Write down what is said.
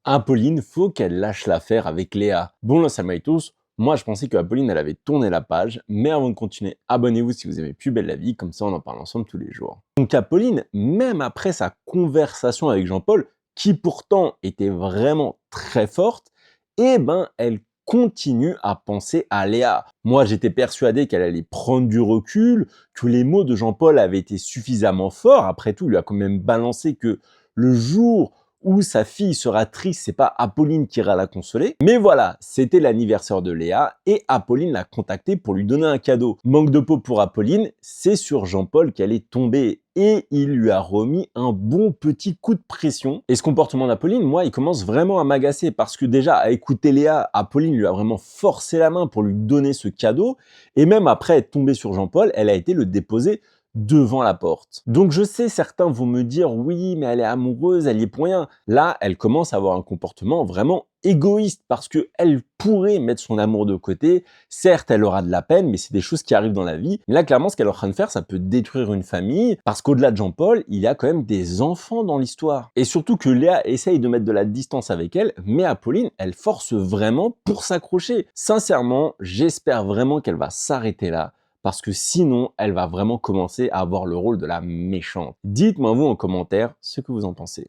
Apolline, faut qu'elle lâche l'affaire avec Léa. Bon, là, salut à tous. Moi, je pensais que Apolline, elle avait tourné la page, mais avant de continuer, abonnez-vous si vous aimez Plus belle la vie, comme ça on en parle ensemble tous les jours. Donc Apolline, même après sa conversation avec Jean-Paul, qui pourtant était vraiment très forte, eh ben, elle continue à penser à Léa. Moi, j'étais persuadé qu'elle allait prendre du recul, que les mots de Jean-Paul avaient été suffisamment forts. Après tout, il lui a quand même balancé que le jour où sa fille sera triste, c'est pas Apolline qui ira la consoler. Mais voilà, c'était l'anniversaire de Léa et Apolline l'a contacté pour lui donner un cadeau. Manque de peau pour Apolline, c'est sur Jean-Paul qu'elle est tombée et il lui a remis un bon petit coup de pression. Et ce comportement d'Apolline, moi, il commence vraiment à m'agacer parce que déjà, à écouter Léa, Apolline lui a vraiment forcé la main pour lui donner ce cadeau. Et même après être tombée sur Jean-Paul, elle a été le déposer devant la porte. Donc je sais, certains vont me dire, oui, mais elle est amoureuse, elle y est pour rien. Là, elle commence à avoir un comportement vraiment égoïste parce qu'elle pourrait mettre son amour de côté. Certes, elle aura de la peine, mais c'est des choses qui arrivent dans la vie. Mais là, clairement, ce qu'elle est en train de faire, ça peut détruire une famille parce qu'au-delà de Jean-Paul, il y a quand même des enfants dans l'histoire. Et surtout que Léa essaye de mettre de la distance avec elle, mais Apolline, elle force vraiment pour s'accrocher. Sincèrement, j'espère vraiment qu'elle va s'arrêter là, parce que sinon, elle va vraiment commencer à avoir le rôle de la méchante. Dites-moi vous en commentaire ce que vous en pensez.